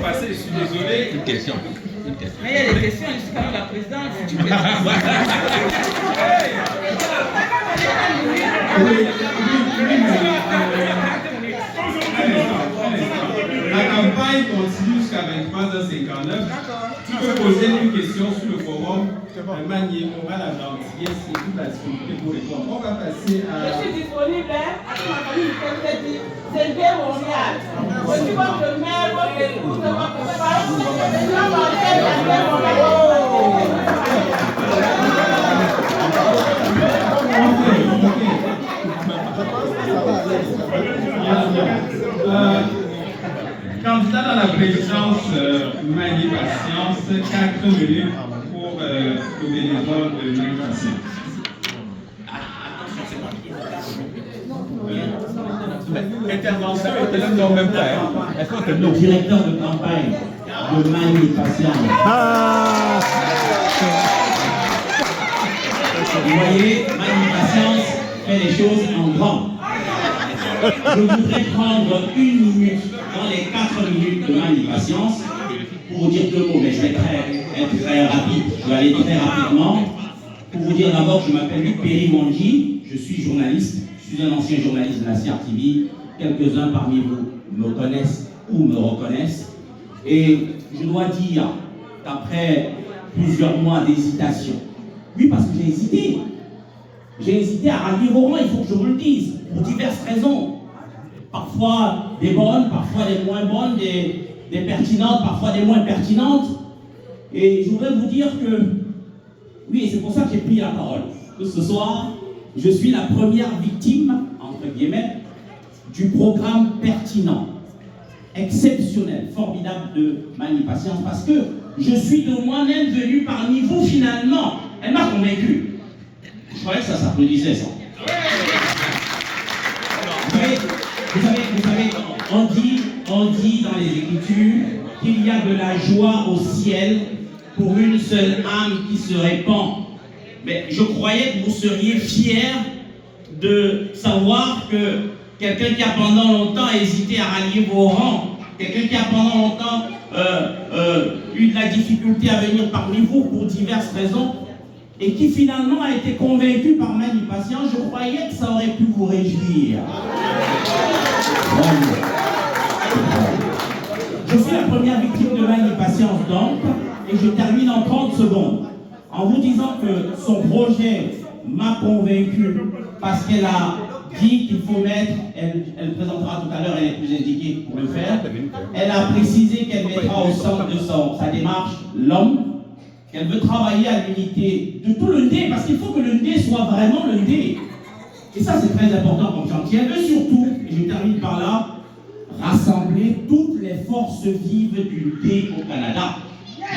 passer, je suis désolé. Une question. Mais il y a des questions jusqu'à la présidence. Si tu peux. La campagne continue jusqu'à 23h59. Tu peux poser une question sur le forum. Manier, on va la gentillesse et toute la disponibilité pour répondre. On va passer à. Je suis disponible. C'est le bien mondial. Je suis votre mère, votre épouse, votre parent. Candidat à la présidence, Mani Patience, 4 minutes pour le bénévole de Mani Patience. Intervention, il te donne même pas. Est-ce qu'on te Le directeur de campagne de Mani Patience. Vous voyez, Mani Patience fait les choses en grand. Je voudrais prendre 1 minute dans les 4 minutes de Mani Patience pour vous dire 2 mots, mais je vais être très rapide. Je vais aller très rapidement. Pour vous dire d'abord, je m'appelle Luc Perry-Mondji, je suis journaliste, je suis un ancien journaliste de la CRTV. Quelques-uns parmi vous me connaissent ou me reconnaissent. Et je dois dire qu'après plusieurs mois d'hésitation, oui, parce que j'ai hésité. J'ai hésité à rallier vos rangs, il faut que je vous le dise, pour diverses raisons. Parfois des bonnes, parfois des moins bonnes, des pertinentes, parfois des moins pertinentes. Et je voudrais vous dire que, oui, et c'est pour ça que j'ai pris la parole, que ce soir, je suis la première victime, entre guillemets, du programme pertinent, exceptionnel, formidable de Mani Patience, parce que je suis de moi-même venu parmi vous finalement. Elle m'a convaincu. Je croyais que ça s'applaudissait, ça. Vous savez, on dit dans les Écritures qu'il y a de la joie au ciel pour une seule âme qui se répand. Mais je croyais que vous seriez fiers de savoir que quelqu'un qui a pendant longtemps hésité à rallier vos rangs, quelqu'un qui a pendant longtemps eu de la difficulté à venir parmi vous pour diverses raisons, et qui finalement a été convaincu par Mani Patience, je croyais que ça aurait pu vous réjouir. Je suis la première victime de Mani Patience donc, et je termine en 30 secondes, en vous disant que son projet m'a convaincu parce qu'elle a dit qu'il faut mettre, elle présentera tout à l'heure, elle est plus indiquée pour le faire, elle a précisé qu'elle mettra au centre de sa démarche l'homme, qu'elle veut travailler à l'unité de tout le Ndé, parce qu'il faut que le Ndé soit vraiment le Ndé. Et ça, c'est très important comme chantier. Elle veut surtout, et je termine par là, rassembler toutes les forces vives du Ndé au Canada.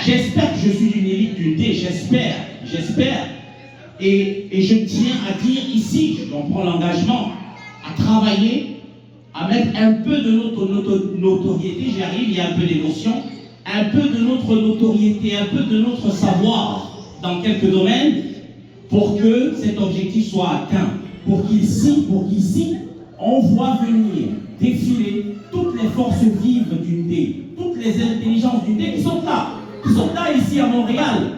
J'espère que je suis une élite du Ndé, j'espère. Et je tiens à dire ici, j'en prends l'engagement, à travailler, à mettre un peu de notre notoriété, j'y arrive, il y a un peu d'émotion, un peu de notre notoriété, un peu de notre savoir dans quelques domaines pour que cet objectif soit atteint. Pour qu'ici, on voit venir défiler toutes les forces vives du Ndé, toutes les intelligences du Ndé qui sont là ici à Montréal,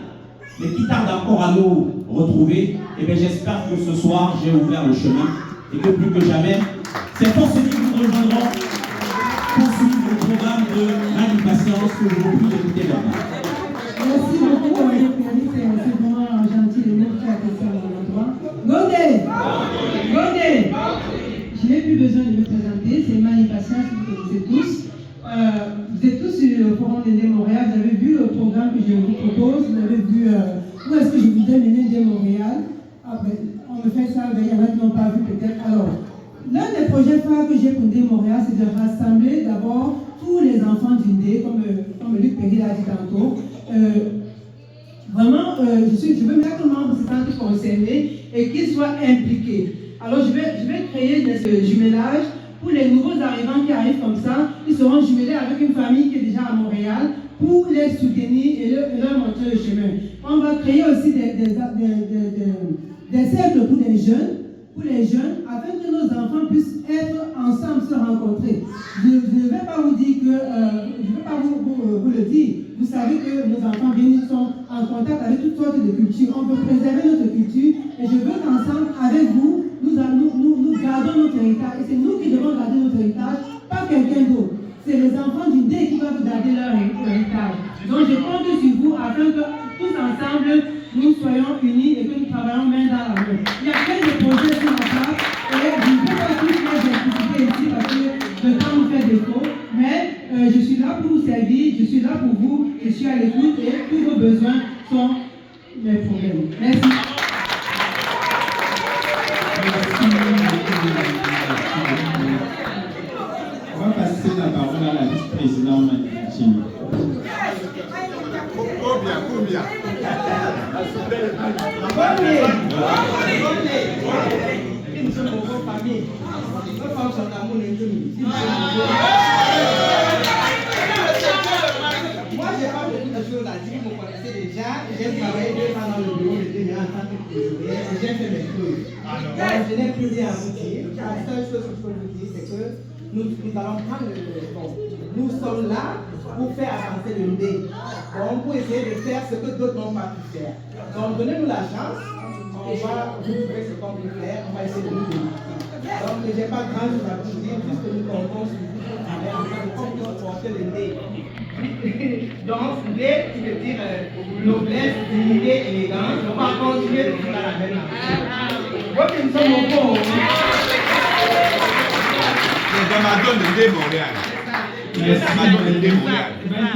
mais qui tardent encore à nous retrouver. Et bien j'espère que ce soir, j'ai ouvert le chemin et que plus que jamais, ces forces vives nous rejoindront pour suivre le programme de Mani Patience que je vous prie d'écouter maintenant. Merci beaucoup, Mme Perry, c'est vraiment gentil de mettre la question à l'endroit. Godé, je n'ai plus besoin de me présenter, c'est Mani Patience que vous êtes tous. Vous êtes tous sur le forum de Ndé Montréal, vous avez vu le programme que je vous propose, vous avez vu où est-ce que je voudrais mener Ndé Montréal. Après, on me fait ça, il y en a qui n'ont pas vu peut-être. Alors, l'un des projets phares que j'ai pour Ndé Montréal, c'est de rassembler d'abord tous les enfants du Ndé, comme Luc Perry l'a dit tantôt. Vraiment, je veux mettre tout le monde se sentir concerné et qu'ils soient impliqués. Alors, je vais créer des jumelages pour les nouveaux arrivants qui arrivent comme ça. Ils seront jumelés avec une famille qui est déjà à Montréal pour les soutenir et leur montrer le chemin. On va créer aussi des cercles pour les jeunes, afin que nos enfants puissent être ensemble, se rencontrer. Je ne vais pas vous dire que, je ne vais pas vous que nos enfants viennent, sont en contact avec toutes sortes de cultures. On veut préserver notre culture et je veux qu'ensemble, avec vous, nous gardons notre héritage. Et c'est nous qui devons garder notre héritage, pas quelqu'un d'autre. C'est les enfants du dé qui vont garder leur héritage. Donc je compte sur vous afin que tous ensemble, nous soyons unis et que nous travaillons main dans la main. Il y a plein de projets sur la place et je ne peux pas tous les expliquer ici parce que le temps nous fait défaut. Mais je suis là pour vous servir, je suis là pour vous, je suis à l'écoute et tous vos besoins sont mes problèmes. Merci. On va passer la parole à la vice-présidente Jimmy. Combien? Nous sommes beaucoup famille. Nos femmes sont d'amour et tout. Moi, je n'ai pas beaucoup de choses à dire. Vous me connaissez déjà. J'ai travaillé 2 ans dans le bureau de Ténia en tant que trésorier et j'ai fait mes choses. Donc, je n'ai plus rien à vous dire. La seule chose que je peux vous dire, c'est que nous allons prendre le temps. Nous sommes là pour faire avancer le dé. Donc, pour essayer de faire ce que d'autres n'ont pas pu faire. Donc, donnez-nous la chance. On va vous trouver ce qu'on peut faire. On va essayer de nous démarquer. Donc, je n'ai pas grand chose à vous dire, juste que nous comptons sur vous pour travailler ensemble pour porter le dé. Donc, dé, qui veut dire noblesse, dignité, élégance. On va continuer de faire la même chose. Moi, nous sommes au fond. Les Amazons de Montréal. Merci.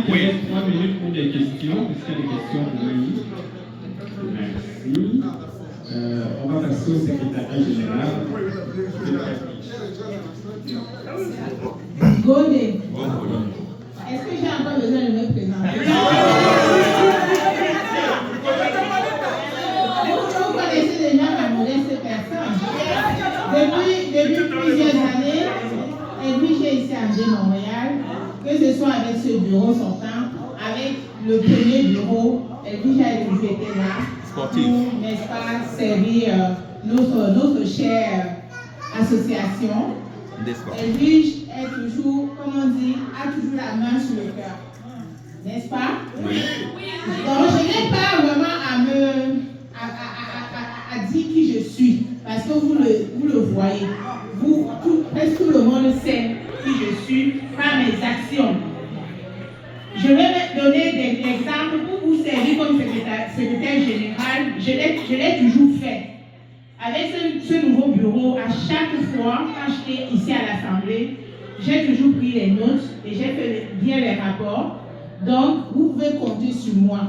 Oui. 3 minutes pour des questions. Est-ce qu'il y a des questions pour nous? Merci. On va passer au secrétariat général. Godé. Est-ce que j'ai encore besoin de me présenter? Vous connaissez déjà ma modeste personne. Depuis plusieurs années, et puis j'ai ici à Montréal, que ce soit avec ce bureau sortant, avec le premier bureau, et puis j'ai été là pour, n'est-ce pas, servir notre chère association. Et puis est toujours, comme on dit, a toujours la main sur le cœur. N'est-ce pas? Oui. Donc je n'ai pas vraiment à dire qui je suis, parce que vous le voyez. Presque tout le monde sait qui je suis par mes actions. Je vais donner des exemples pour vous servir comme secrétaire général. Je l'ai toujours fait. Avec ce nouveau bureau, à chaque fois, quand j'étais ici à l'Assemblée, j'ai toujours pris les notes et j'ai fait bien les rapports. Donc, vous pouvez compter sur moi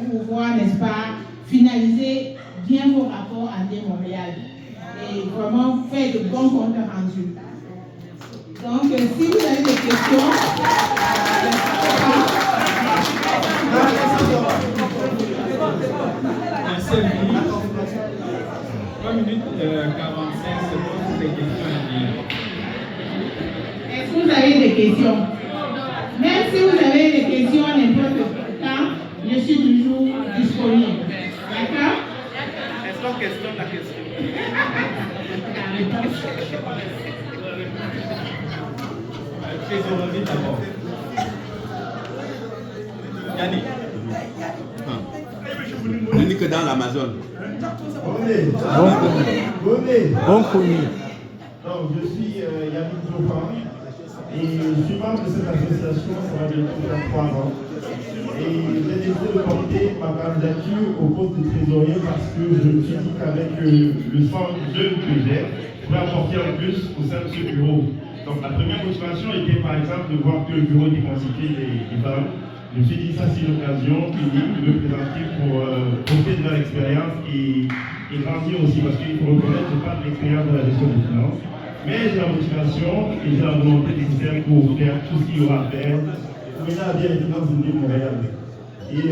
pour pouvoir, n'est-ce pas, finaliser bien vos rapports à Montréal et vraiment faire de bons comptes rendus. Donc, si vous avez des questions, Merci. 3 minutes 45 secondes pour des questions à dire. est-ce que vous avez des questions? Même si vous avez des questions à n'importe quel temps, je suis toujours disponible. D'accord? Est-ce qu'on questionne la question? Trésorerie d'abord. Yannick. On dit que dans l'Amazon. Bon connu. Donc, je suis Yannick Zofan et je suis membre de cette association, ça va bientôt faire 3 ans. Et j'ai décidé de porter ma candidature au poste de trésorier parce que je me suis dit qu'avec le sang jeune que j'ai, je pourrais apporter un plus au sein de ce bureau. Donc, la première motivation était par exemple de voir que le bureau était constitué des femmes. Je me suis dit, ça c'est une occasion unique de me présenter pour profiter de leur expérience et grandir aussi, parce qu'il faut reconnaître que je n'ai pas de l'expérience de la gestion des finances. Mais j'ai la motivation et j'ai la volonté nécessaire pour faire tout ce qu'il y aura à faire pour mener à bien les finances de Montréal. Et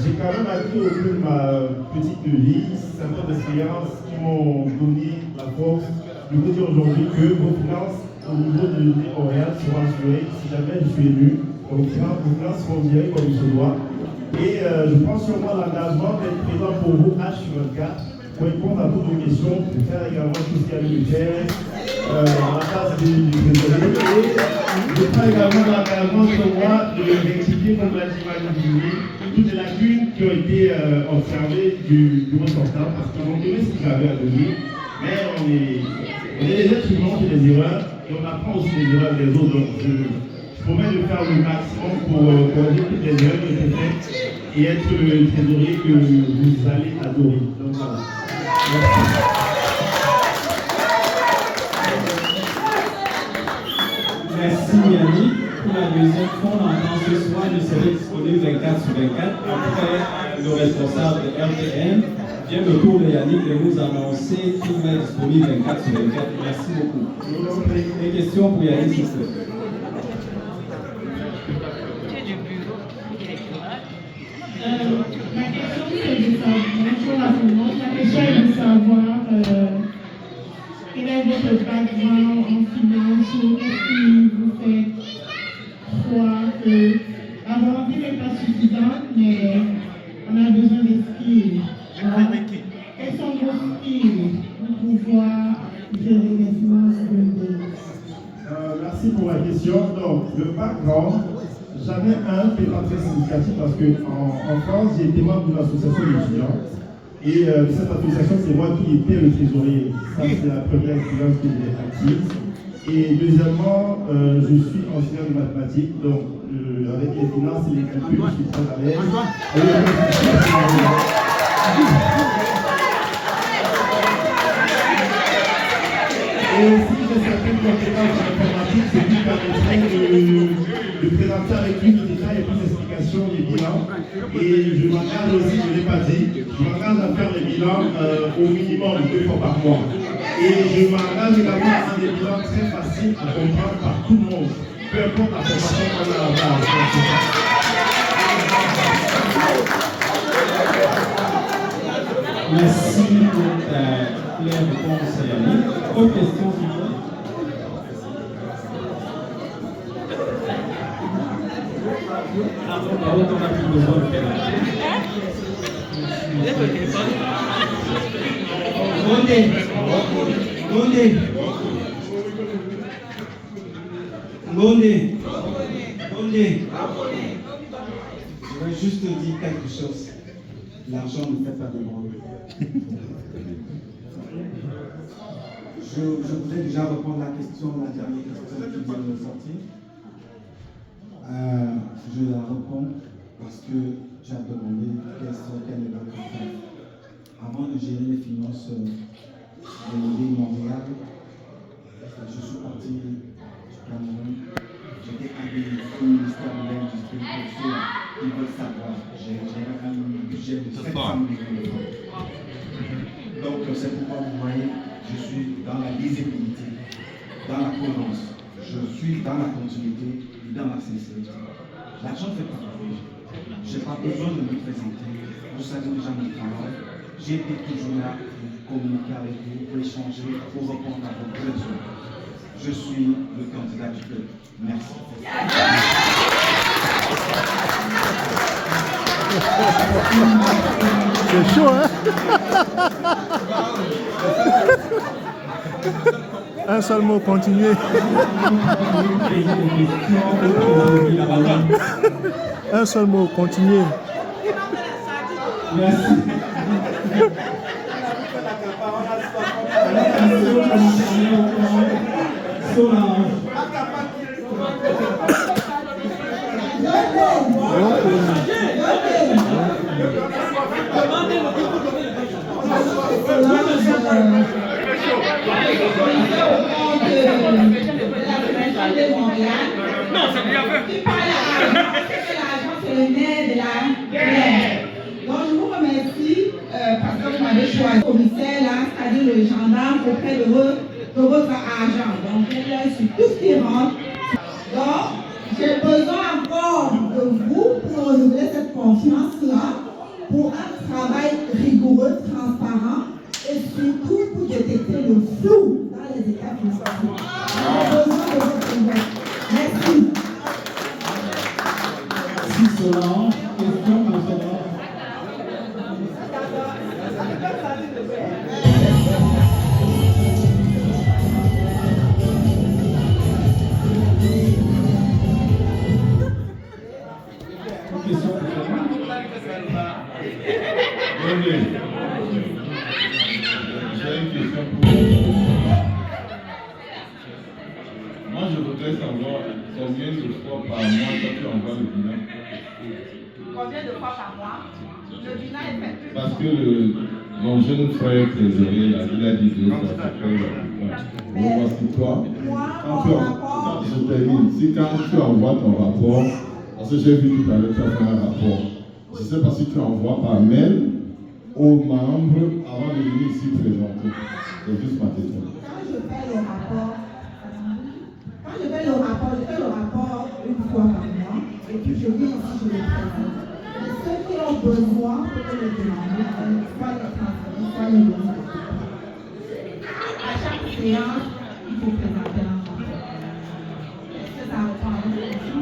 j'ai quand même acquis au cours de ma petite vie certaines expériences qui m'ont donné la force de vous dire aujourd'hui que vos finances au niveau de Montréal seront assurées si jamais je suis élu. Donc, vos finances seront gérées comme il se doit. Et je prends sur moi l'engagement d'être présent pour vous H24 pour répondre à toutes vos questions, pour faire également tout ce qu'il y a de faire, la place du trésorier. Et je prends également l'engagement sur moi de rectifier, comme l'a dit Marie, toutes les lacunes qui ont été observées du ressortant, parce qu'on connaît ce qu'il avait à donner, mais on est des êtres humains, on fait des erreurs, et on apprend aussi des erreurs des autres. Donc je promets de faire le maximum pour corriger toutes les erreurs qui ont été faites et être le trésorier que vous allez adorer. Donc voilà. Merci Yannick. Pour la deuxième fois, on entend ce soir, je serai disponible 24/24. Après, le responsable de RTN vient le tour de Yannick de nous annoncer qu'il va être disponible 24/24. Merci beaucoup. Des questions pour Yannick, s'il vous plaît. Ma question c'est de savoir, bonjour à tout le monde, la question est de savoir quel est votre background en finance ou qu'est-ce qui vous fait croire que la volonté n'est pas suffisante, mais on a besoin de skills. Quels sont vos skills pour pouvoir gérer les finances de l'île? Merci pour la question. Donc, le background, j'en ai un qui n'est pas très significatif parce qu'en France, j'ai été membre d'une association d'étudiants. Et cette association, c'est moi qui étais le trésorier. Ça, c'est la première expérience que j'ai acquise. Et deuxièmement, je suis enseignant de mathématiques. Donc, avec les finances et les calculs, je suis très à l'aise. Et aussi, j'ai certaines compétences en informatique, ce qui permettrait de présenter avec plus de détails et plus d'explications les bilans. Et je m'engage aussi, je ne l'ai pas dit, je m'engage à faire les bilans au minimum 2 fois par mois. Et je m'engage également à faire des bilans très faciles à comprendre par tout le monde, peu importe la formation qu'on a à la base. Merci pour ta claire réponse, Yannick. Autre question, s'il vous plaît. Par contre, on n'a plus besoin de faire Je vais juste te dire quelque chose. L'argent ne fait pas de bruit. Je voudrais déjà répondre à la question, la dernière question qui vient de sortir. Je la réponds parce que tu as demandé quelle est votre affaire. Avant de gérer les finances de l'île Montréal, je suis parti du Cameroun. J'étais habilité au ministère de l'Industrie pour ceux qui veulent savoir. J'ai un budget de 700 millions d'euros. Donc c'est pourquoi vous voyez, je suis dans la lisibilité, dans la cohérence. Je suis dans la continuité et dans la sincérité. L'argent fait partie. Je n'ai pas besoin de me présenter. Vous savez déjà mon travail. J'ai été toujours là pour communiquer avec vous, pour échanger, pour répondre à vos besoins. Je suis le candidat du peuple. Merci. C'est chaud, hein? Un seul mot, continuez. Un seul mot, continuez. Merci. Non, c'est bien fait. Qui parle à l'argent, c'est le nerf de la guerre. Donc je vous remercie parce que vous m'avez choisi commissaire là, c'est-à-dire le gendarme auprès de votre argent. Donc je là sur tout ce qui rentre. Donc j'ai besoin encore de vous pour renouveler cette confiance-là, pour un travail rigoureux, transparent et surtout pour détecter le flou dans les états financiers. J'ai besoin de votre aide. Merci. Merci Solange. Question pour Solange. question pour toi. J'ai une question pour vous. Moi, je voudrais savoir combien de fois par mois toi tu envoies le bilan. Combien de fois par mois? Le bilan est fait. Parce que mon jeune frère trésorier, là, il a dit que ça se fait. Voici toi. Quand je termine, si quand tu envoies ton rapport, parce que j'ai vu tout à l'heure, tu as fait un rapport. Je ne sais pas si tu envoies par mail aux membres avant de venir ici présenter. C'est juste ma question. Quand je fais le rapport, je fais le rapport une fois par mois et puis je viens ici, je le présente. Et ceux qui ont besoin, pour le demander, soit les transférer, soit les donner. À chaque séance, il faut présenter un rapport. Est-ce que ça répond à votre question?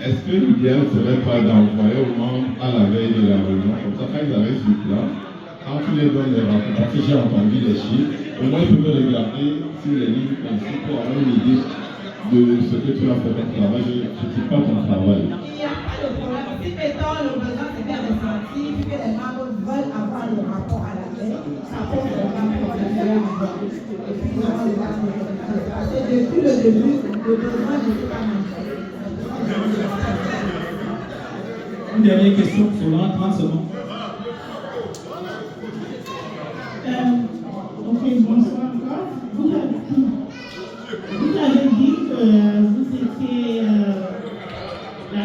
Est-ce que l'idéal ne serait pas d'envoyer aux membres à la veille de la réunion, comme ça quand ils arrivent sur place, quand tu les donnes les rapports, parce que j'ai entendu les chiffres, au moins ils peuvent regarder sur les lignes ainsi pour avoir une idée de ce que tu as fait comme travail. Je ne critique pas ton travail. Il n'y a pas de problème. Si mettons le besoin de faire ressentir, que les membres veulent avoir le rapport à la veille, ça pose vraiment problème de l'avoir. Et puis vraiment le rapport de la veille. Parce que depuis le début, le besoin n'était pas manqué. Une dernière question pour Laurent, 30 secondes. Ok, bonsoir encore. Vous avez dit que vous étiez la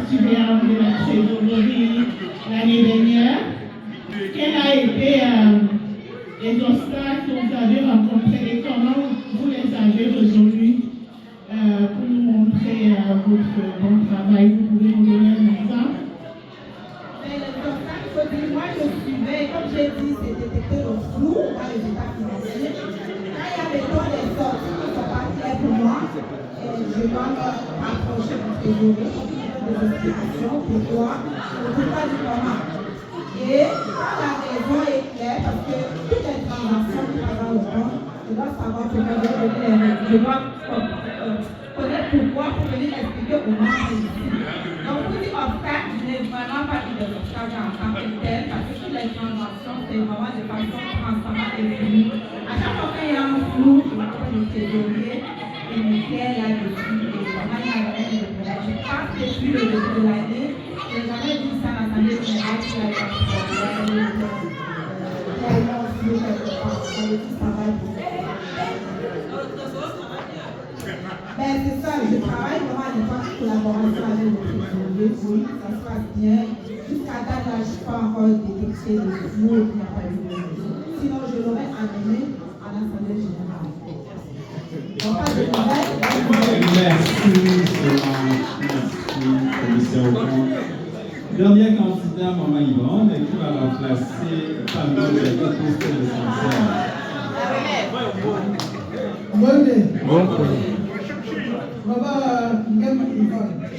supérieure de la trésorerie l'année dernière. Quels ont été les obstacles que vous avez rencontrés et comment vous les avez résolus pour nous montrer votre bon travail? Vous pouvez nous donner un exemple? Mais le obstacle, moi je suivais, comme j'ai dit, c'est détecter le flou dans les états financiers. Quand il y a des taux des sorties qui ne sont pas clairs pour moi, je dois me rapprocher du trésorier pour qu'il donne des explications, pourquoi du comment. Et quand la raison est claire, parce que toutes les transactions qui passent dans le compte, je dois savoir pourquoi je dois donner les règles. Je dois connaître pourquoi pour venir expliquer au moins ici. Donc, pour dire obstacle, je n'ai vraiment pas eu de obstacle en tant que tel, parce que toutes les transactions, c'est vraiment de façon transparente et finie. À chaque fois qu'il y a un flou, je m'appelle le trésorier et me claire là-dessus. Et vraiment, il n'y a jamais de problème. Je pense que depuis le début de l'année, je n'ai jamais dit ça à l'Assemblée générale qu'il y a eu un problème. Tellement flou quelque part. On le dit, ça va être ben, c'est ça, je travaille vraiment à l'époque de collaboration avec le trésorier, oui, ça se passe bien. Jusqu'à date, là, je ne suis pas encore détecté de flou et il n'y a pas eu de raison. Sinon, je l'aurais amené à l'Assemblée générale. Donc, pas de nouvelles. Merci, commissaire au compte. Dernier candidat, Maman Yvonne, qui va remplacer parmi les deux postes de commissaire. Maman Yvonne,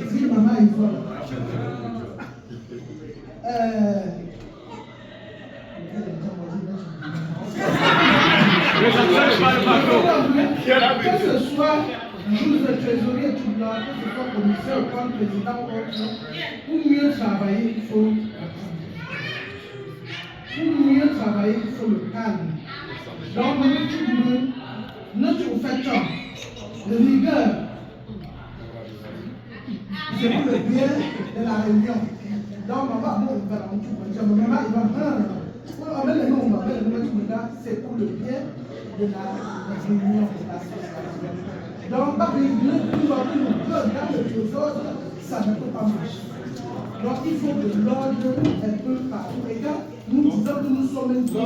si Maman Yvonne. Que ce soit juge de trésorier tout là, que ce soit commissaire ou comme président ou autre, pour mieux travailler, il faut le calme. Donc, notre facteur de rigueur, c'est pour le bien de la réunion. Donc, c'est pour le bien de la réunion de l'association. Donc, dans les autres, ça ne peut pas marcher. Donc, il faut de l'ordre un peu partout. Et quand nous disons que nous sommes un Dieu,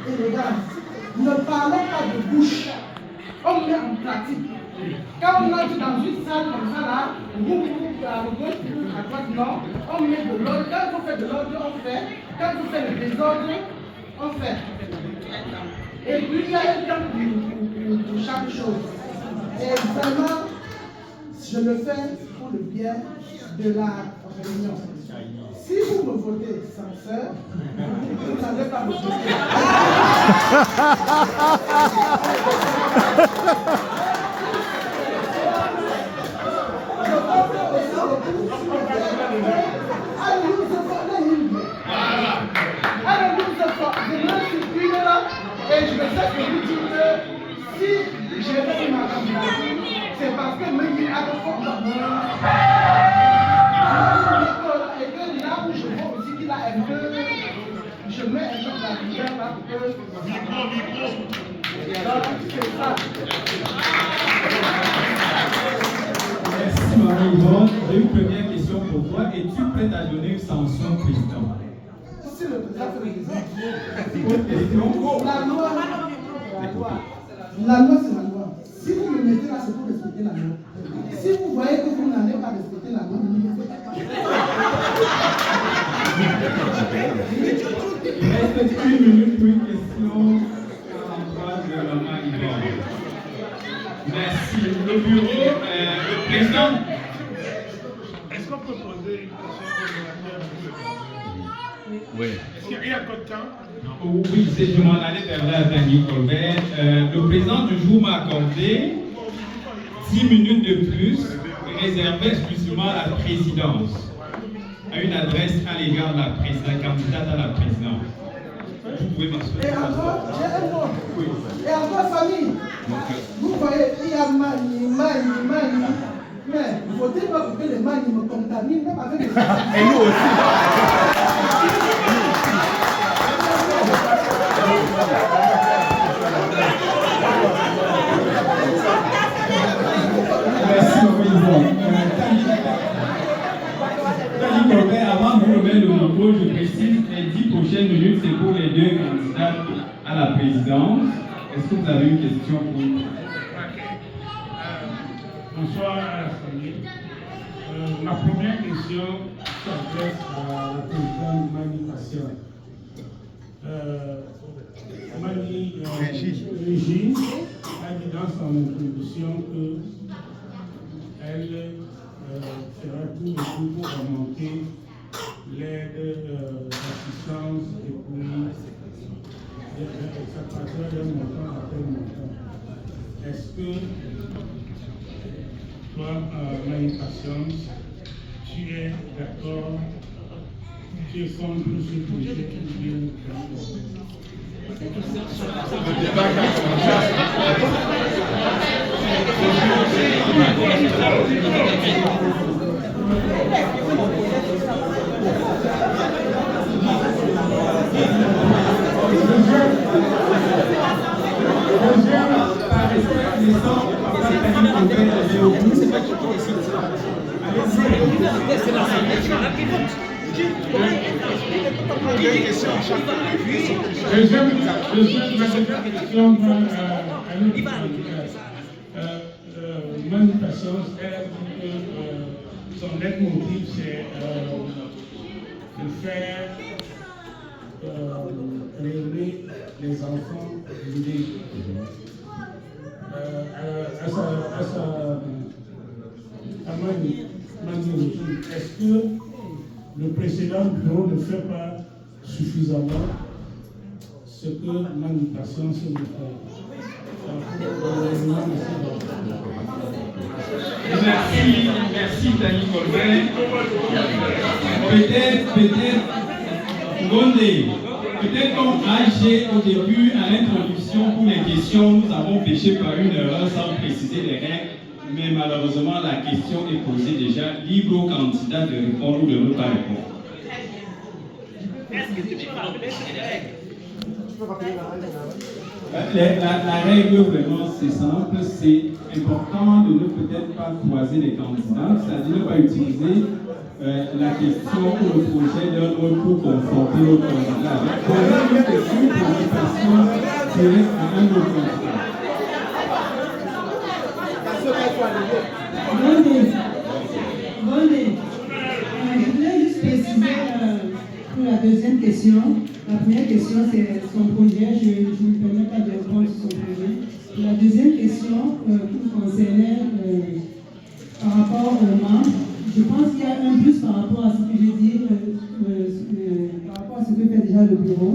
et regarde, ne parlons pas de bouche, on met en pratique. Quand on entre dans une salle comme ça, là, à gauche, à droite, non, on met de l'ordre. Quand on fait de l'ordre, on fait. Quand on fait le désordre, on fait. Et puis, il y a un temps pour chaque chose. Et vraiment, je le fais pour le bien de la réunion. Si vous me votez sincère, vous n'allez pas me voter. Parce que même il a de force. Et que là où je vois aussi qu'il a un peu. Je mets un peu de la lumière là pour que. C'est ça. Merci Marie-Yvonne. J'ai une première question pour toi. Es-tu prête à donner une sanction au président? Si le président fait des questions. Autre question? La loi, c'est la loi. Si vous me mettez là, c'est pour respecter la loi. Si vous voyez que vous n'allez pas respecter la loi, ne me faites pas. Il reste 1 minute pour une question à l'endroit de Maman Yvonne. Merci. Le bureau, le président. Est-ce qu'on peut poser une question? Oui. Est-ce qu'il y a encore de temps? Oui, je m'en allais vers là, Daniel Colbert. Le président du jour m'a accordé 10 minutes de plus réservées exclusivement à la présidence, à une adresse à l'égard de la candidate à la présidence. Vous pouvez m'assurer. Et encore, j'ai un mot. Oui. Et encore, famille. Vous voyez, il y a Mani. Mais il faut dire pas que les Mani me contaminent, même avec les. Et nous aussi. Merci, Marie-Yvonne. Avant de vous remettre le micro, je précise les 10 prochaines minutes, c'est pour les 2 candidats à la présidence. Est-ce que vous avez une question pour nous? Bonsoir à la famille. Ma première question s'adresse à la présidente Mani Passion. Régine a dit dans son introduction qu'elle fera tout le tout pour augmenter l'aide d'assistance et puis ça passera d'un montant à tel montant. Est-ce que toi, Mani Passion, tu es d'accord, tu es contre ce projet qui vient Mani Passion, elle a dit que son leitmotiv c'est de faire rêver les enfants l'idée. Est-ce que le précédent bureau ne fait pas suffisamment ce que Mani Passion se veut faire? Merci Dani Colbert. Peut-être comme AG au début, à l'introduction pour les questions, nous avons péché par une erreur sans préciser les règles, mais malheureusement la question est posée déjà, libre au candidat de répondre ou de ne pas répondre. Est-ce que tu peux rappeler ces règles? La règle vraiment c'est simple, c'est important de ne peut-être pas croiser les candidats, c'est-à-dire ne pas utiliser la question ou le projet d'un autre pour confronter l'autre candidat. Poser une question pour une personne directe à un autre candidat. Je voulais juste préciser pour la deuxième question. La première question, c'est son projet. Je ne me permets pas de répondre sur son projet. La deuxième question, qui concernait par rapport aux membres, je pense qu'il y a un plus par rapport à ce que j'ai dit, par rapport à ce que fait déjà le bureau.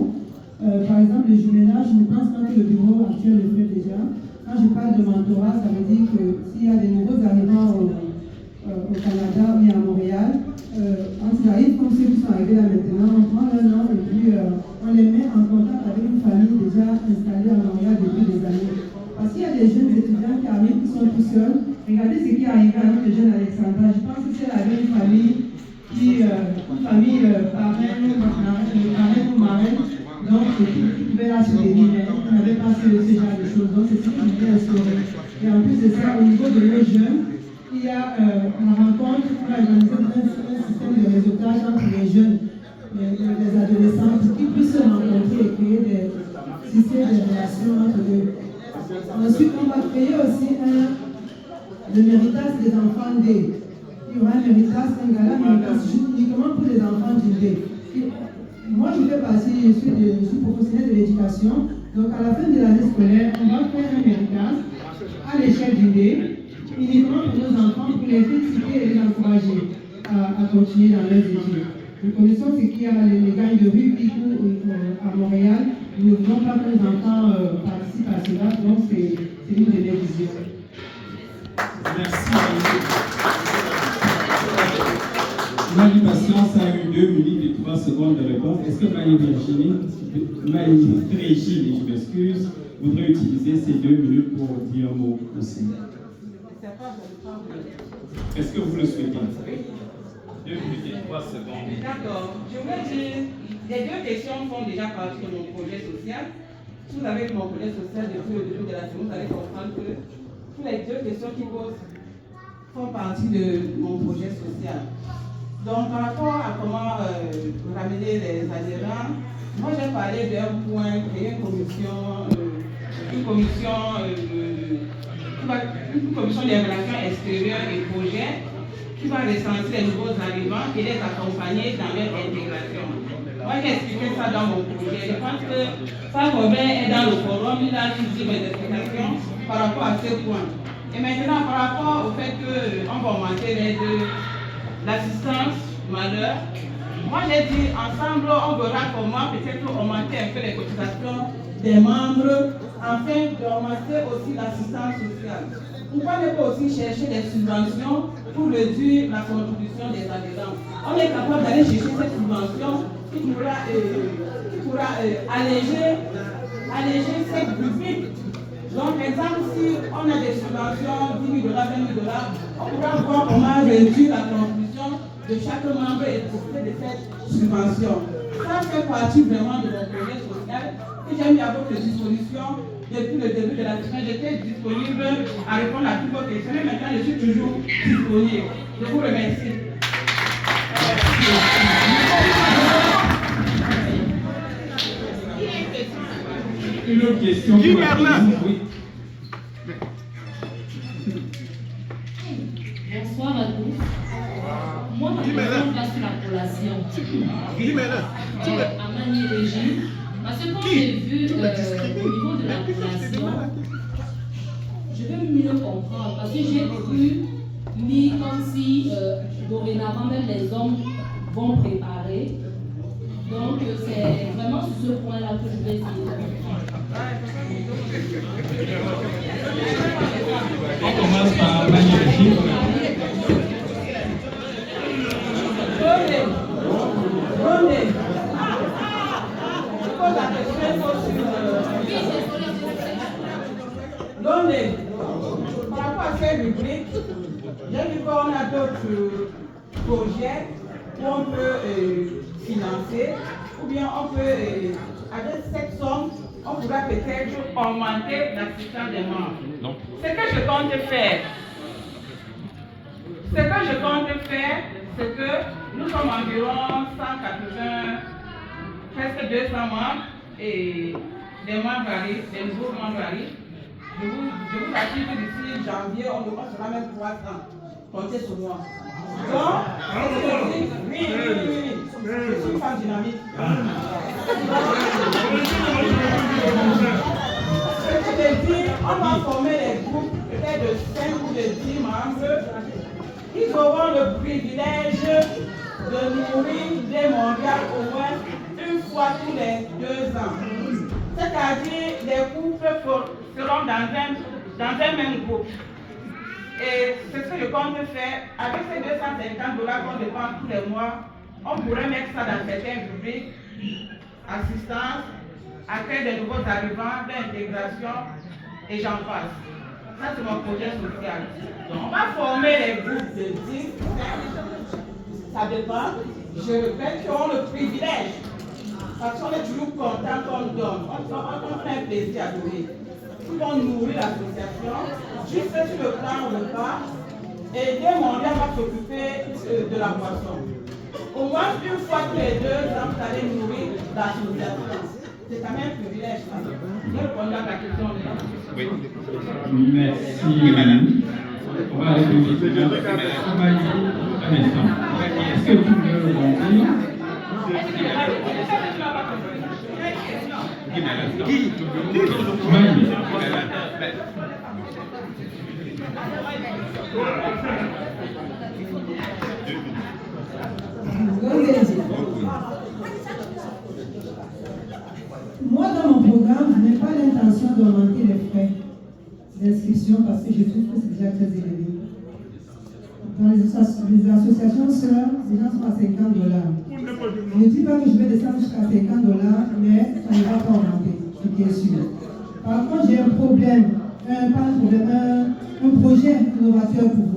Par exemple, le jumelage, je ne pense pas que le bureau actuel le fait déjà. Quand je parle de mentorat, ça veut dire que s'il y a des nouveaux arrivants au Canada ou à Montréal, quand ils arrivent comme ceux qui sont arrivés là maintenant, on prend leur nom et puis on les met en contact avec une famille déjà installée à Montréal depuis des années. Parce qu'il y a des jeunes étudiants qui arrivent, qui sont tout seuls, regardez ce qui est arrivé à notre jeune Alexandra. Je pense que c'est la même famille parraine ou marraine, donc qui pouvait la soutenir, mais on n'avait pas ce genre de choses. Donc c'est ce qui voulait instaurer. Et en plus de ça, au niveau de nos jeunes, il y a une rencontre pour organiser un système de réseautage entre les jeunes, les adolescents, pour qu'ils puissent se rencontrer et créer des systèmes de relations entre eux. Ensuite, on va créer aussi le méritage des enfants D. Il y aura un méritage, un gala méritage uniquement pour les enfants du D. Moi, je fais partie, je suis professionnelle de l'éducation. Donc, à la fin de l'année scolaire, on va faire un méritage à l'échelle du D, uniquement pour nos enfants, pour les féliciter et les encourager à continuer dans leurs études. Nous connaissons ce qu'il y a les gangs de rue qui courent à Montréal. Nous ne voulons pas que nos enfants participent à cela, donc c'est une de mes visions. Merci. Marie-Patience a eu 2 minutes et 3 secondes de réponse. Est-ce que Marie-Régine, je m'excuse, voudrait utiliser ces 2 minutes pour dire un mot aussi? Est-ce que vous le souhaitez? 2 minutes et 3 secondes. D'accord. Je voulais dire, les 2 questions font déjà partie de mon projet social. Si vous avez vu mon projet social depuis le début de la semaine, vous allez comprendre que toutes les 2 questions qui posent font partie de mon projet social. Donc, par rapport à comment ramener les adhérents, moi j'ai parlé d'un point, créer une commission des relations extérieures et projets qui va recenser les nouveaux arrivants et les accompagner dans leur intégration. Moi j'ai expliqué ça dans mon projet. Je pense que Franck Robert est dans le forum, il a dit mes explications par rapport à ce point. Et maintenant, par rapport au fait qu'on va augmenter l'assistance malheur, moi j'ai dit ensemble on verra comment peut-être augmenter un peu les cotisations des membres afin d'augmenter aussi l'assistance sociale. Pourquoi ne pas aussi chercher des subventions pour réduire la contribution des adhérents? On est capable d'aller chercher cette subvention qui pourra alléger cette rubrique. Donc, par exemple, si on a des subventions, 10 000 $, 20 000 $, on pourra voir comment réduire la contribution de chaque membre et profiter de cette subvention. Ça fait partie vraiment de mon projet social que j'ai mis à votre disposition depuis le début de la semaine. J'étais disponible à répondre à toutes vos questions, mais maintenant je suis toujours disponible. Je vous remercie. Une autre question. Guy Merlin. Oui. Bonsoir à tous. Moi, ma question va sur la collation. À Marie-Régine. Parce que quand j'ai vu au niveau de la collation, je veux mieux comprendre. Parce que j'ai cru mis comme si dorénavant même les hommes vont préparer. Donc c'est vraiment sur ce point-là que je vais essayer de comprendre. On commence par Marie-Régine. Par rapport à ces rubriques, j'ai vu qu'on a d'autres projets où on peut financer, ou bien on peut, avec cette somme, on pourra peut-être augmenter l'assistance des membres. Non. Ce que je compte faire, c'est que nous sommes environ 180, presque 200 membres, et des membres arrivent, des nouveaux membres arrivent. Je vous assure que d'ici janvier, on sera même 300. Comptez sur moi. Donc, oui. Je suis une femme dynamique. Ce que je dis, on va former des groupes peut-être de 5 ou de 10 membres. Ils auront le privilège de nourrir des mondiales au moins une fois tous les 2 ans. C'est-à-dire, les couples seront dans un même groupe. Et c'est ce que je compte faire. Avec ces 250 $ qu'on dépense tous les mois, on pourrait mettre ça dans certaines rubriques, assistance, accueil des nouveaux arrivants, d'intégration, et j'en passe. Ça, c'est mon projet social. Donc, on va former les groupes de 10. Ça dépend. Je répète, qui ont le privilège. Parce qu'on est toujours content qu'on donne. On fait un plaisir à donner. Tout vont nourrir l'association. Juste sur le plan repas. Et dès mon lien, on va s'occuper de la boisson. Au moins une fois tous les 2 ans, vous allez nourrir l'association. C'est quand même un privilège. Je répondre à la question. Oui. Merci, madame. On va aller vite. On va y un instant. Est-ce que tu veux rebondir? Moi, dans mon programme, je n'ai pas l'intention d'augmenter les frais d'inscription parce que je trouve que c'est déjà très élevé. Dans les associations sœurs, les gens sont à $50. Je ne dis pas que je vais descendre jusqu'à $50, mais ça ne va pas augmenter, c'est bien sûr. Par contre, j'ai un problème, un projet innovateur pour vous.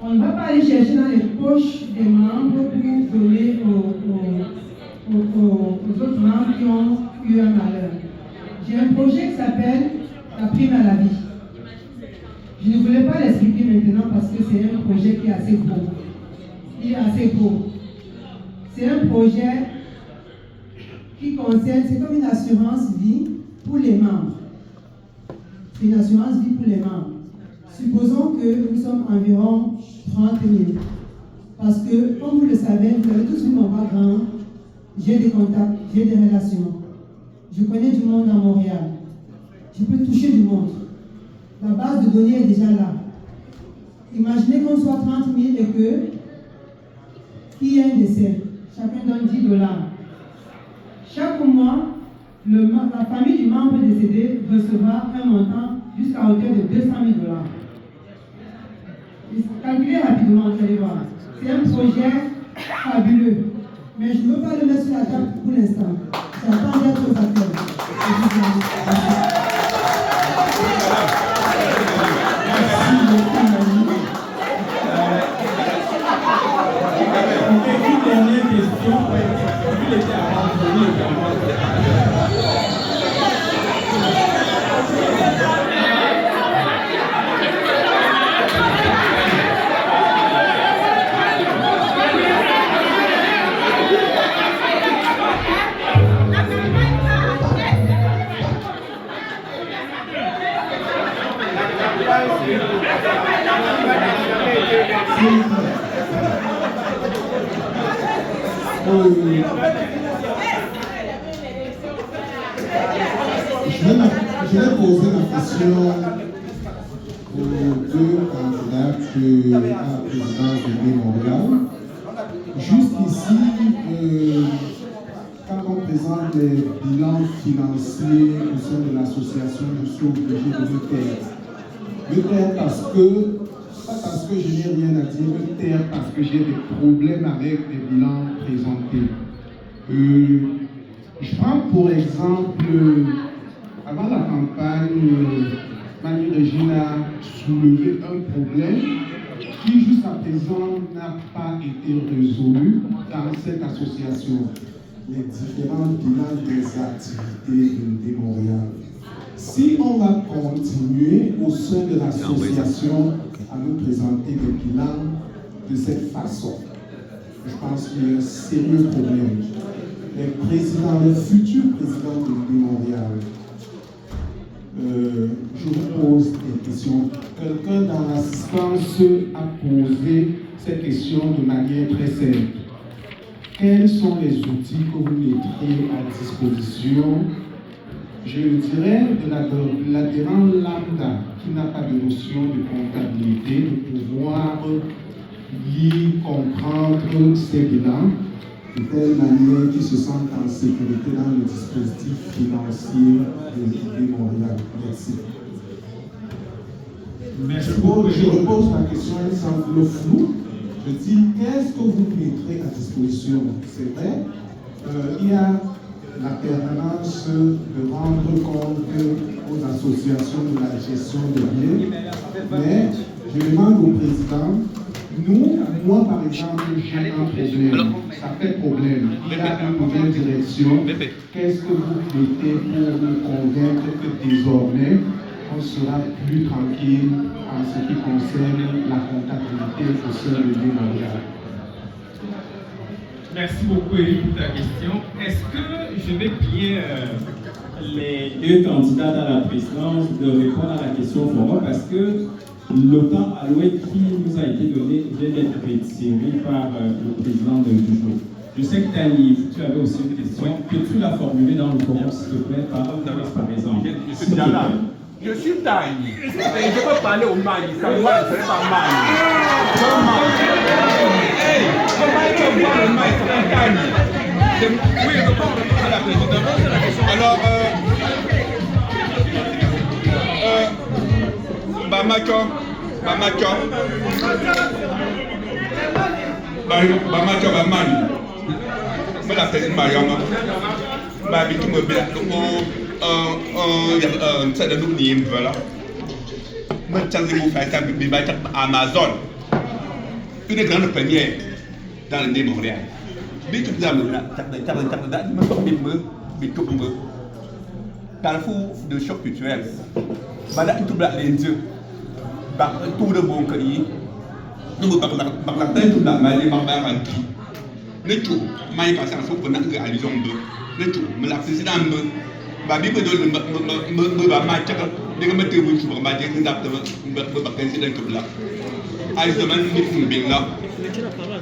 On ne va pas aller chercher dans les poches des membres pour donner aux autres membres qui ont eu un malheur. J'ai un projet qui s'appelle la prime à la vie. Je ne voulais pas l'expliquer maintenant parce que c'est un projet qui est assez gros. Il est assez gros. C'est un projet qui concerne, c'est comme une assurance vie pour les membres. C'est une assurance vie pour les membres. Supposons que nous sommes environ 30 000. Parce que, comme vous le savez, vous avez tous vu mon background, j'ai des contacts, j'ai des relations. Je connais du monde à Montréal. Je peux toucher du monde. La base de données est déjà là. Imaginez qu'on soit 30 000 et qu'il y ait un décès. Chacun donne $10. Chaque mois, la famille du membre décédé recevra un montant jusqu'à hauteur de $200 000. Calculez rapidement, vous allez voir. C'est un projet fabuleux. Mais je ne veux pas le mettre sur la table pour l'instant. J'attends d'être aux appels. Une dernière question. Il était abandonné. Je vais poser la question aux 2 candidats à la présidence de Montréal. Jusqu'ici, quand on présente les bilans financiers au sein de l'association, je suis obligé de me taire. Me taire parce que, pas parce que je n'ai rien à dire, me taire parce que j'ai des problèmes avec les bilans présentés. Je prends pour exemple, avant la campagne, Marie-Régine a soulevé un problème qui jusqu'à présent n'a pas été résolu dans cette association. Les différents bilans des activités de Montréal. Si on va continuer au sein de l'association à nous présenter des bilans de cette façon, je pense qu'il y a un sérieux problème. Les futurs présidents de Montréal, je vous pose des questions. Quelqu'un dans l'assistance a posé ces questions de manière très simple. Quels sont les outils que vous mettrez à disposition, je dirais, de l'adhérent lambda qui n'a pas de notion de comptabilité, de pouvoir lire, comprendre ces bilans de telle manière qu'ils se sentent en sécurité dans le dispositif financier de Montréal. Merci. Je repose la question, elle semble floue. Je dis, qu'est-ce que vous mettrez à disposition? C'est vrai, il y a la permanence de rendre compte aux associations de la gestion des biens. Mais je demande au président, moi par exemple, j'ai un problème, ça fait problème. Il y a une nouvelle direction. Qu'est-ce que vous mettez pour nous convaincre que désormais, on sera plus tranquille en ce qui concerne la comptabilité au sein de l'Union mondiale? Merci beaucoup, Eric, pour ta question. Est-ce que je vais prier les deux candidats à la présidence de répondre à la question pour moi, parce que le temps alloué qui nous a été donné vient d'être retiré par le président du jour. Je sais que Tani, tu avais aussi une question. Peux-tu la formuler dans le forum, s'il te plaît, par exemple? Je suis Tani. Et je peux parler au Mali. Ça moi, je ne serai pas Mali. Comment il peut voir le Mali sans Tani? Oui, je peux répondre à la présidente. Alors, Bamacho, Bamani. Mais la présidente Mariama, Babitou me bien. Ça de nous n'y voilà. Moi, je vous faire ça, Amazon. Une des grandes premières dans le Nîmes Montréal. Mais tout ça, Carrefour de choc culturel. Voilà, tout les dieux. Tout le bon pays. Nous ne parlons pas de la maladie, mais tout, mais passé en soupe, on a allusion de. Mais tout, mais la présidente. Babi ko dole ba ma chaka diga ma tebu ci ba je ndap ba kan ci dañ ko la ay zaman nit fu bi la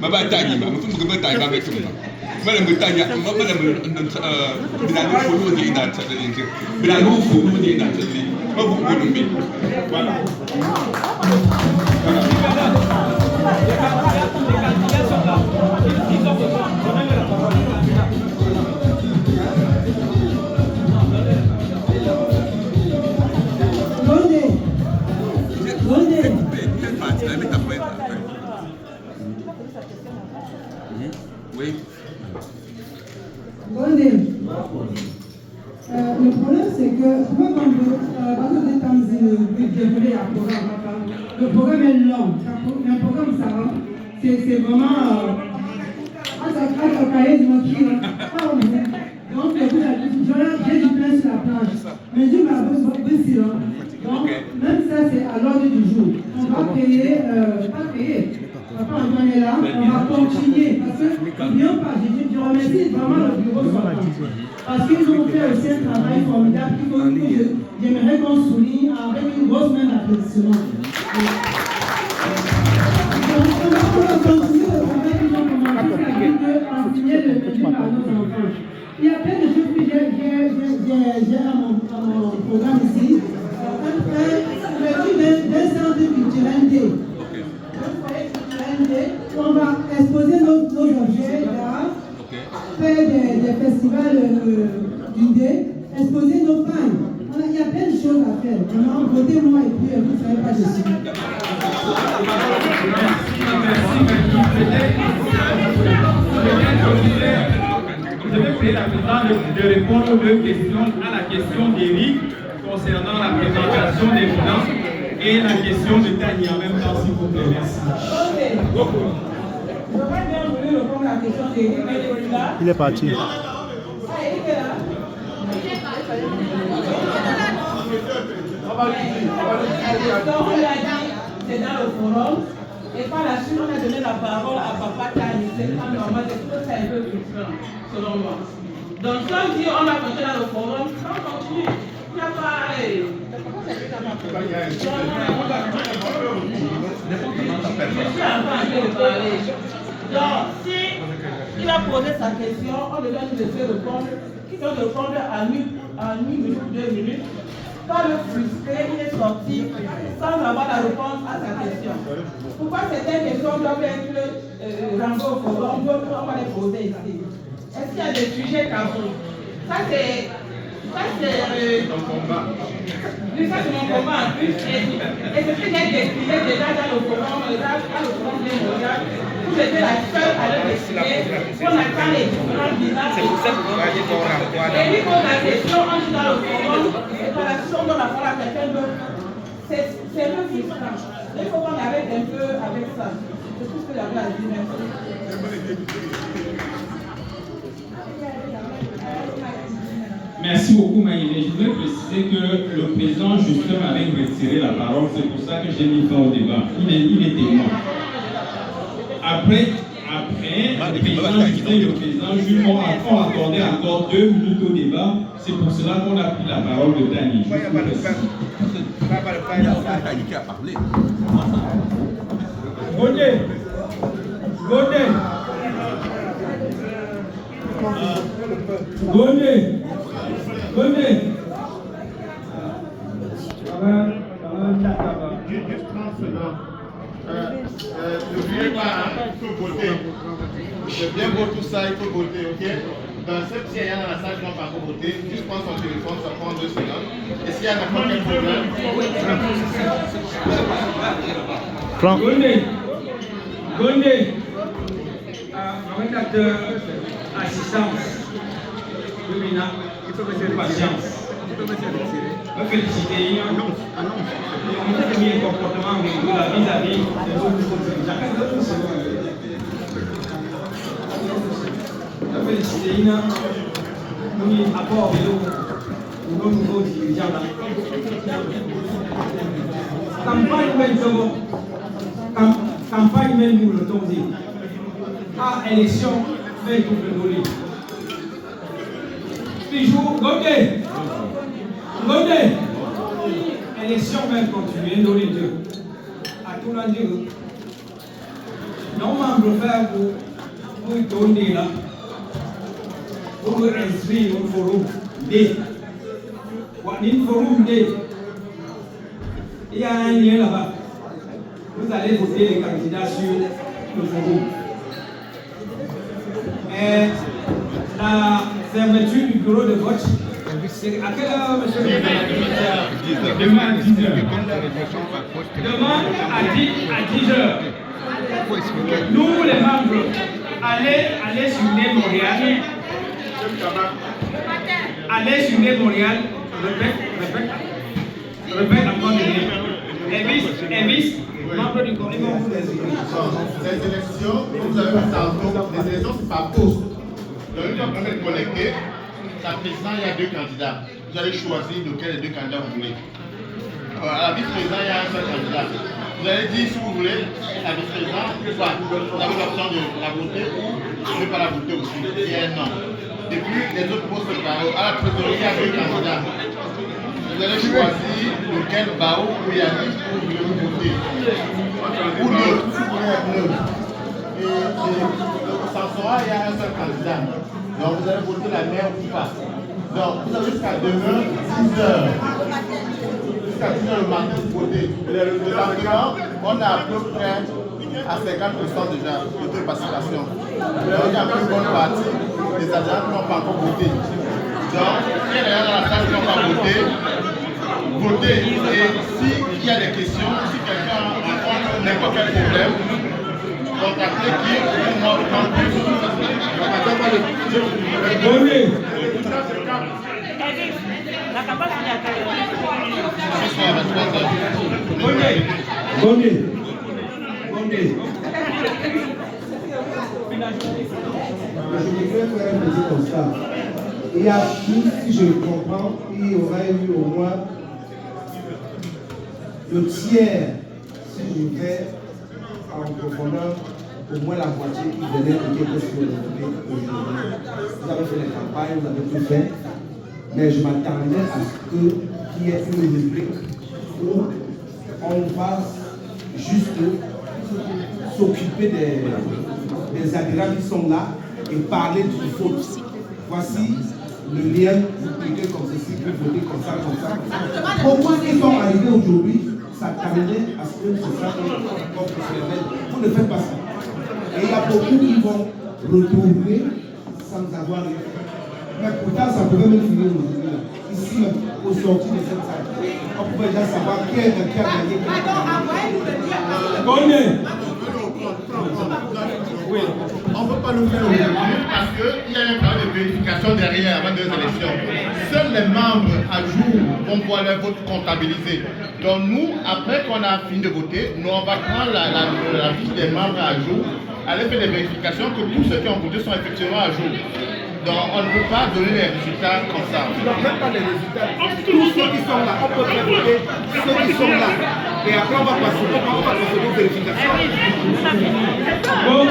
ma ba taji ba ma fu ba taji ba tum ma la mu taji ma la mu bila lu fu lu di na ta ni ke bila lu fu lu di na ta ni ma bu ko dum bi voilà Oui. Le problème, c'est que, le programme est long. Le programme, ça va. C'est vraiment. Donc, j'ai du pain sur la plage. Mais Dieu m'a besoin. Donc, même ça, c'est à l'ordre du jour. On va payer, pas payer. Papa Antoine est là, on va continuer. Parce que, n'oublions pas, je remercie vraiment le bureau sortant. Parce qu'ils ont fait aussi un travail formidable que j'aimerais qu'on souligne avec une grosse main d'applaudissement. On va continuer le travail qu'ils ont commencé, c'est-à-dire enseigner le métier par nos enfants. Il y a plein de choses que j'ai à mon programme ici. D'un centre culturel D. On va exposer nos objets d'art, faire des festivals du D, exposer nos pailles. Il y a plein de choses à faire. Vraiment, votez-moi et puis vous ne savez pas dessus. Je vais prier la présidente de répondre aux deux questions, à la question d'Éric concernant la présentation des finances et la question de Tani en même temps, s'il vous plaît. Merci. Il est parti. C'est dans le forum. Et par la suite, on a donné la parole à Papa Tani. C'est pas normal, c'est tout ça un peu frustrant, selon moi. Donc, quand on dit on a compté dans le forum, on continue. Il n'y a pas. Je suis en train de parler. Donc, si il a posé sa question, on lui donne de laisser répondre. Qui doit répondre à 1 minute, 2 minutes. Quand le frustré, il est sorti sans avoir la réponse à sa question. Pourquoi certaines questions doivent être renvoyées au forum, d'autres on va les poser ici. Est-ce qu'il y a des sujets tabous? Ça c'est mon combat. Ça c'est mon combat en plus. Et c'est ce que j'ai décidé déjà dans le forum, des mondiales. Vous étiez la seule à le décider. On attend les différents visas C'est pour ça que vous voyez qu'on renvoie dans... Et lui pose la question, on dit dans le forum, et par la question de la parole à quelqu'un d'autre. C'est un peu frustrant. Il faut qu'on arrête un peu avec ça. C'est tout ce que j'avais à dire. Merci beaucoup, Maïlé. Je voulais préciser que le président Justin avait retiré la parole. C'est pour ça que j'ai mis fin au débat. Il est témoin. Après, le président Justin et le président Jules ont accordé encore 2 minutes au débat. C'est pour cela qu'on a pris la parole de Dani. Dani qui a parlé. Godé. Juste 30 secondes. N'oubliez pas, il faut voter. C'est bien beau tout ça, il faut voter, ok? Donc, s'il y a dans la salle qui n'a pas voté, juste prendre son téléphone, ça prend 2 secondes. Et s'il y a n'importe quel problème, Franck. Gondé. Avec l'acteur assistance. Il peut me faire patience. Il peut me faire retirer. Me féliciter. On a mis un comportement vis-à-vis des autres. Chacun d'autre, c'est bon. Me féliciter. Nous apport de nos nouveaux dirigeants. Campagne même nous le tombé. À élection, fait tout le donner. Toujours, Godé. Élection même continuer, nous les deux. À tout le monde, non, membre faire pour donner là, pour inscrire au forum D. Au forum D. Il y a un lien là-bas. Vous allez voter les candidats sur le forum. Et la fermeture du bureau de vote, c'est à quelle heure, monsieur le président? Demain à 10h. Demain à 10h. Nous, les membres, allez sur Né Montréal. Allez sur Né Montréal. Répète encore le nez. Évis, membre du conseil. les élections, vous avez vu tantôt, les élections, c'est par poste. Donc, une fois que vous êtes connecté, la présidence, il y a 2 candidats. Vous allez choisir lequel des 2 candidats vous voulez. À la vice-président, il y a un seul candidat. Vous allez dire si vous voulez, la vice-président, vous avez l'option de la voter ou de ne pas la voter aussi. Il y a un non. Et puis, les autres postes séparés. À la trésorerie, il y a 2 candidats. Vous allez choisir lequel Bao ou Yannick vous voulez voter. Ou l'autre, si vous voulez être neutre. Et au Sansora, il y a un seul candidat. Donc vous allez voter la maire ou pas. Donc vous avez jusqu'à demain, 10h. Jusqu'à 10h le matin pour voter. Le lendemain, on a à peu près à 50% déjà de taux de participation. Donc il y a une bonne partie des adhérents qui n'ont pas encore voté. Donc, s'il y a des gens dans la salle qui n'ont pas voté, votez. Et s'il y a des questions, si quelqu'un rencontre n'importe quel problème, contactez qui pour moi quand plus. La campagne est à quelle heure? Ce soir à 3h. Je voudrais faire un petit constat. Il y a plus, si je comprends, il y aurait eu au moins le tiers, si je vais en profondeur, au moins la moitié qui venait de quelque chose aujourd'hui. Vous avez fait les campagnes, vous avez tout fait, mais je m'attendais à ce qu'il y ait une rubrique où on va juste s'occuper des adhérents qui sont là et parler du vote. Voici le lien, vous cliquez comme ceci, vous votez comme ça, comme ça. Pourquoi ils sont arrivés aujourd'hui? Ça t'amenait à ce que ce soit comme vous ne faites pas ça. Et il y a beaucoup qui vont retourner sans avoir rien fait. Mais pourtant, ça pouvait même finir aujourd'hui. Ici, au sortir de cette salle, on pouvait déjà savoir qui a gagné, qui a gagné. Oui. On ne peut pas nous faire aujourd'hui parce qu'il y a un problème de vérification derrière avant 2 élections. Seuls les membres à jour vont pouvoir leur vote comptabilisé. Donc nous, après qu'on a fini de voter, nous on va prendre la fiche des membres à jour, aller faire des vérifications que tous ceux qui ont voté sont effectivement à jour. Donc on ne peut pas donner les résultats comme ça. Non, même pas les résultats. Tous ceux qui sont là, on peut faire voter ceux qui sont là. Et après on va passer aux vérifications. Bon,